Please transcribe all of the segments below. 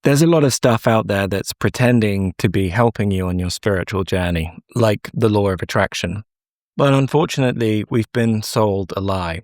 There's a lot of stuff out there that's pretending to be helping you on your spiritual journey, like the law of attraction. But unfortunately, we've been sold a lie.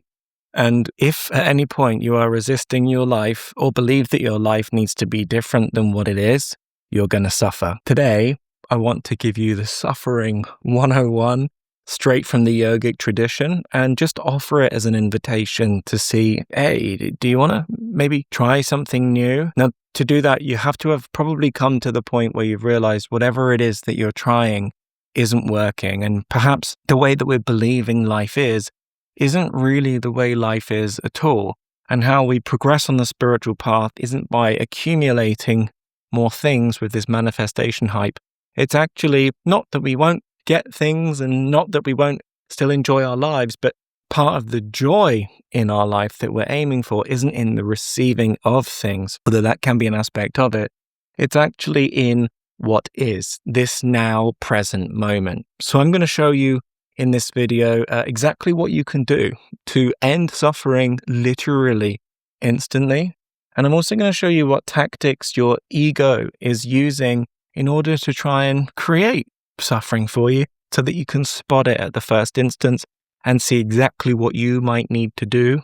And if at any point you are resisting your life or believe that your life needs to be different than what it is, you're going to suffer. Today, I want to give you the Suffering 101 straight from the yogic tradition and just offer it as an invitation to see, hey, do you want to maybe try something new? Now, to do that, you have to have probably come to the point where you've realized whatever it is that you're trying isn't working. And perhaps the way that we're believing life isn't really the way life is at all. And how we progress on the spiritual path isn't by accumulating more things with this manifestation hype. It's actually not that we won't get things and not that we won't still enjoy our lives, but part of the joy in our life that we're aiming for isn't in the receiving of things, although that can be an aspect of it. It's actually in what is, this now present moment. So I'm going to show you in this video exactly what you can do to end suffering literally instantly. And I'm also going to show you what tactics your ego is using in order to try and create suffering for you so that you can spot it at the first instance and see exactly what you might need to do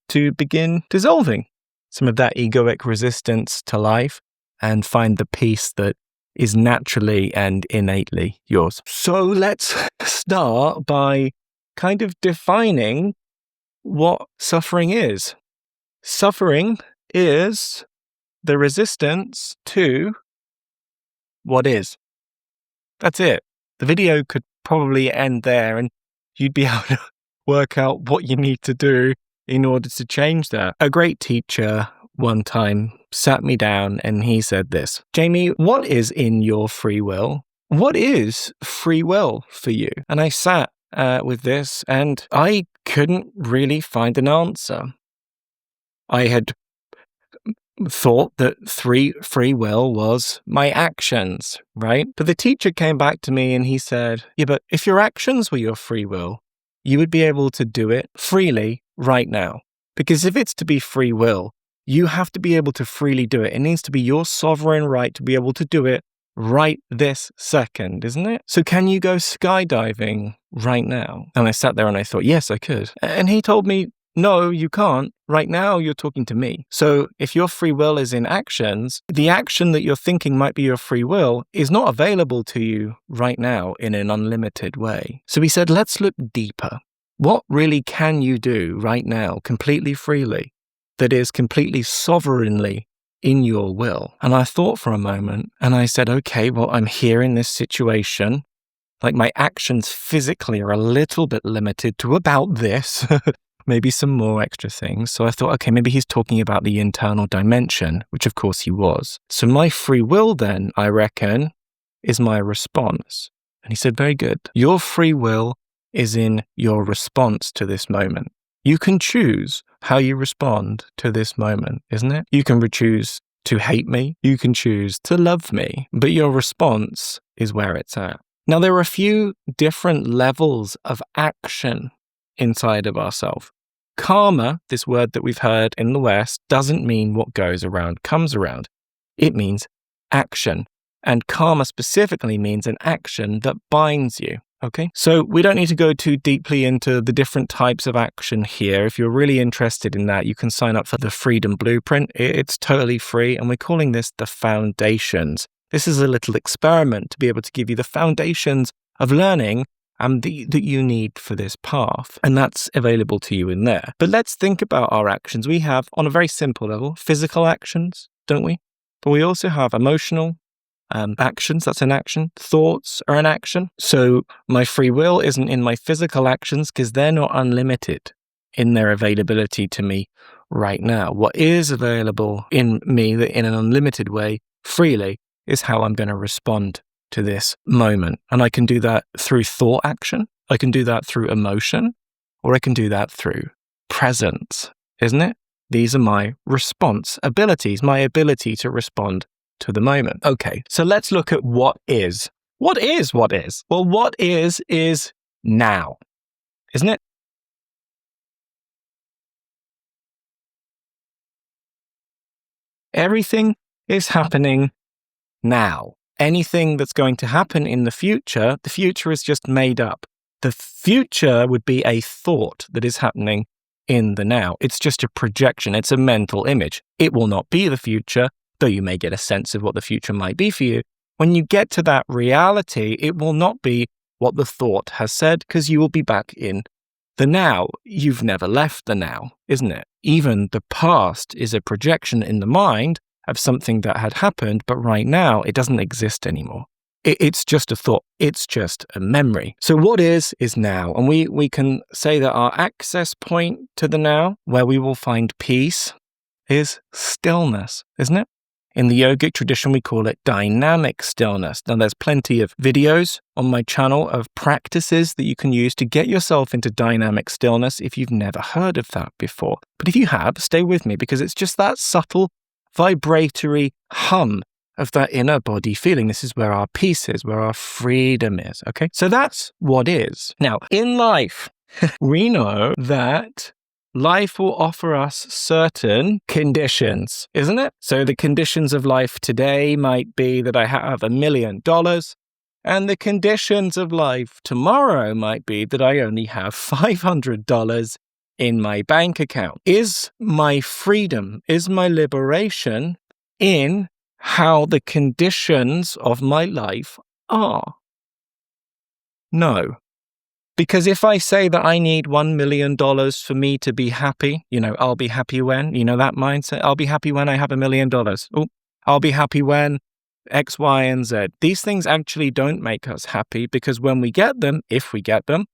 to begin dissolving some of that egoic resistance to life and find the peace that is naturally and innately yours. So let's start by kind of defining what suffering is. Suffering is the resistance to what is. That's it. The video could probably end there and you'd be able to work out what you need to do in order to change that. A great teacher one time sat me down and he said this, Jamie, what is in your free will? What is free will for you? And I sat with this and I couldn't really find an answer. I had thought that free will was my actions, right? But the teacher came back to me and he said, yeah, but if your actions were your free will, you would be able to do it freely right now. Because if it's to be free will, you have to be able to freely do it. It needs to be your sovereign right to be able to do it right this second, isn't it? So can you go skydiving right now? And I sat there and I thought, yes, I could. And he told me, no, you can't. Right now, you're talking to me. So if your free will is in actions, the action that you're thinking might be your free will is not available to you right now in an unlimited way. So he said, let's look deeper. What really can you do right now, completely freely, that is completely sovereignly in your will? And I thought for a moment and I said, okay, well, I'm here in this situation. Like my actions physically are a little bit limited to about this. Maybe some more extra things. So I thought, okay, maybe he's talking about the internal dimension, which of course he was. So my free will then, I reckon, is my response. And he said, very good. Your free will is in your response to this moment. You can choose how you respond to this moment, isn't it? You can choose to hate me. You can choose to love me. But your response is where it's at. Now, there are a few different levels of action inside of ourselves. Karma, this word that we've heard in the West, doesn't mean what goes around comes around. It means action. And karma specifically means an action that binds you. Okay? So we don't need to go too deeply into the different types of action here. If you're really interested in that, you can sign up for the Freedom Blueprint. It's totally free, and we're calling this the foundations. This is a little experiment to be able to give you the foundations of learning that you need for this path. And that's available to you in there. But let's think about our actions. We have, on a very simple level, physical actions, don't we? But we also have emotional actions. That's an action. Thoughts are an action. So my free will isn't in my physical actions because they're not unlimited in their availability to me right now. What is available in me in an unlimited way, freely, is how I'm going to respond to this moment. And I can do that through thought action. I can do that through emotion, or I can do that through presence, isn't it? These are my response abilities, my ability to respond to the moment. Okay, so let's look at what is. What is? Well, what is now, isn't it? Everything is happening now. Anything that's going to happen in the future is just made up. The future would be a thought that is happening in the now. It's just a projection. It's a mental image. It will not be the future, though you may get a sense of what the future might be for you. When you get to that reality, it will not be what the thought has said, because you will be back in the now. You've never left the now, isn't it? Even the past is a projection in the mind of something that had happened, but right now it doesn't exist anymore. It's just a thought. It's just a memory. So what is now. And we can say that our access point to the now, where we will find peace, is stillness, isn't it? In the yogic tradition, we call it dynamic stillness. Now, there's plenty of videos on my channel of practices that you can use to get yourself into dynamic stillness if you've never heard of that before. But if you have, stay with me, because it's just that subtle vibratory hum of that inner body feeling. This is where our peace is, where our freedom is, okay? So that's what is. Now, in life, we know that life will offer us certain conditions, isn't it? So the conditions of life today might be that I have $1 million, and the conditions of life tomorrow might be that I only have $500 in my bank account. Is my freedom, is my liberation in how the conditions of my life are? No. Because if I say that I need $1 million for me to be happy, I'll be happy when, that mindset, I'll be happy when I have $1 million. Oh, I'll be happy when X, Y, and Z. These things actually don't make us happy, because when we get them, if we get them,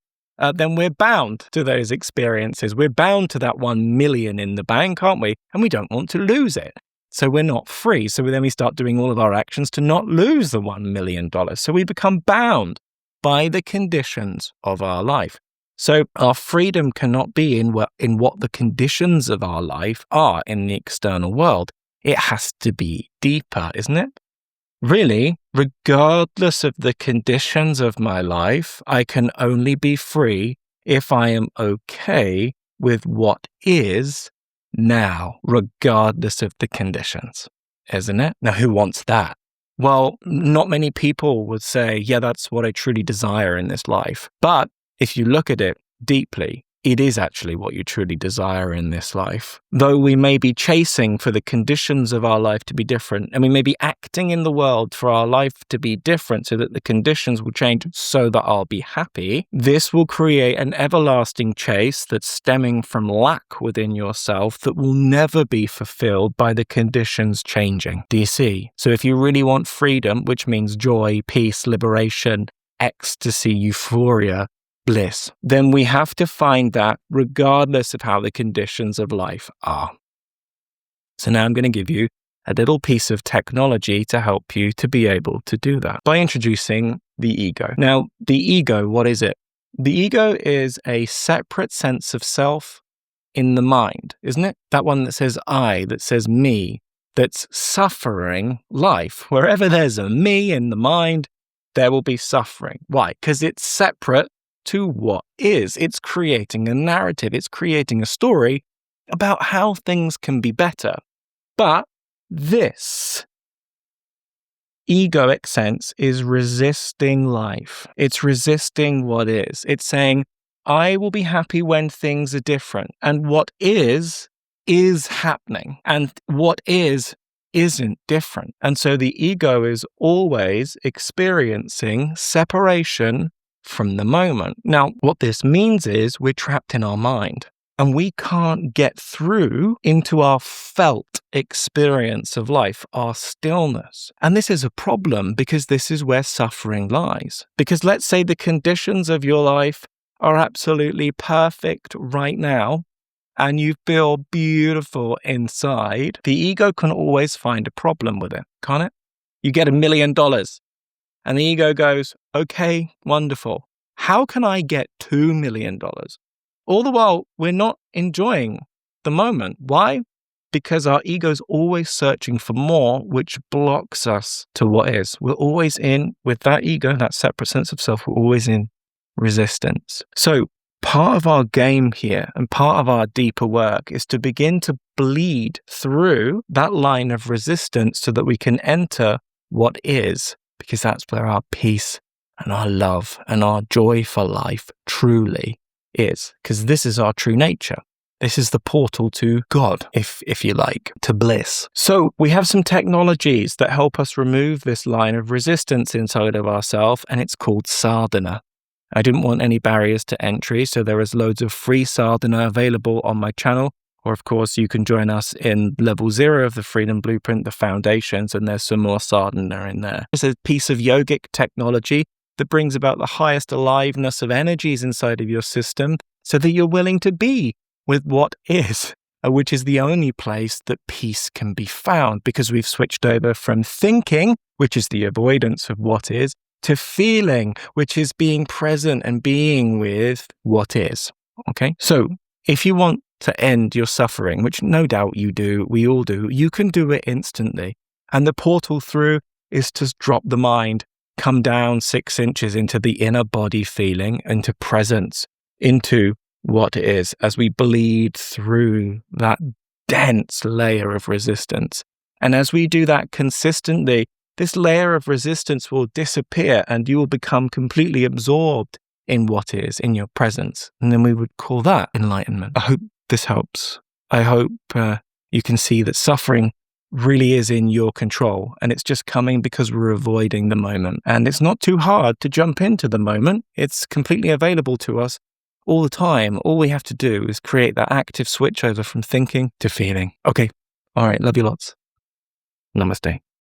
then we're bound to those experiences. We're bound to that 1 million in the bank, aren't we? And we don't want to lose it. So we're not free. So then we start doing all of our actions to not lose the $1 million. So we become bound by the conditions of our life. So our freedom cannot be in what the conditions of our life are in the external world. It has to be deeper, isn't it? Really, regardless of the conditions of my life, I can only be free if I am okay with what is now, regardless of the conditions, isn't it? Now, who wants that? Well, not many people would say, yeah, that's what I truly desire in this life. But if you look at it deeply, it is actually what you truly desire in this life. Though we may be chasing for the conditions of our life to be different, and we may be acting in the world for our life to be different so that the conditions will change so that I'll be happy, this will create an everlasting chase that's stemming from lack within yourself that will never be fulfilled by the conditions changing. Do you see? So if you really want freedom, which means joy, peace, liberation, ecstasy, euphoria, bliss, then we have to find that regardless of how the conditions of life are. So now I'm going to give you a little piece of technology to help you to be able to do that by introducing the ego. Now, the ego, what is it? The ego is a separate sense of self in the mind, isn't it? That one that says I, that says me, that's suffering life. Wherever there's a me in the mind, there will be suffering. Why? Because it's separate to what is. It's creating a narrative. It's creating a story about how things can be better. But this egoic sense is resisting life. It's resisting what is. It's saying, I will be happy when things are different. And what is happening. And what isn't different. And so the ego is always experiencing separation from the moment. Now, what this means is we're trapped in our mind and we can't get through into our felt experience of life, our stillness. And this is a problem because this is where suffering lies. Because let's say the conditions of your life are absolutely perfect right now and you feel beautiful inside, the ego can always find a problem with it, can't it? You get $1 million. And the ego goes, okay, wonderful. How can I get $2 million? All the while, we're not enjoying the moment. Why? Because our ego's always searching for more, which blocks us to what is. We're always in, with that ego, that separate sense of self, we're always in resistance. So part of our game here and part of our deeper work is to begin to bleed through that line of resistance so that we can enter what is, because that's where our peace and our love and our joy for life truly is, because this is our true nature. This is the portal to God, if you like, to bliss. So we have some technologies that help us remove this line of resistance inside of ourselves, and it's called sadhana. I didn't want any barriers to entry, so there is loads of free sadhana available on my channel. Or of course, you can join us in level 0 of the Freedom Blueprint, the foundations, and there's some more sadhana in there. It's a piece of yogic technology that brings about the highest aliveness of energies inside of your system so that you're willing to be with what is, which is the only place that peace can be found, because we've switched over from thinking, which is the avoidance of what is, to feeling, which is being present and being with what is. Okay? So if you want to end your suffering, which no doubt you do, we all do, you can do it instantly. And the portal through is to drop the mind, come down 6 inches into the inner body feeling, into presence, into what is, as we bleed through that dense layer of resistance. And as we do that consistently, this layer of resistance will disappear and you will become completely absorbed in what is, in your presence. And then we would call that enlightenment. I hope this helps. I hope you can see that suffering really is in your control, and it's just coming because we're avoiding the moment. And it's not too hard to jump into the moment. It's completely available to us all the time. All we have to do is create that active switch over from thinking to feeling. Okay. All right. Love you lots. Namaste.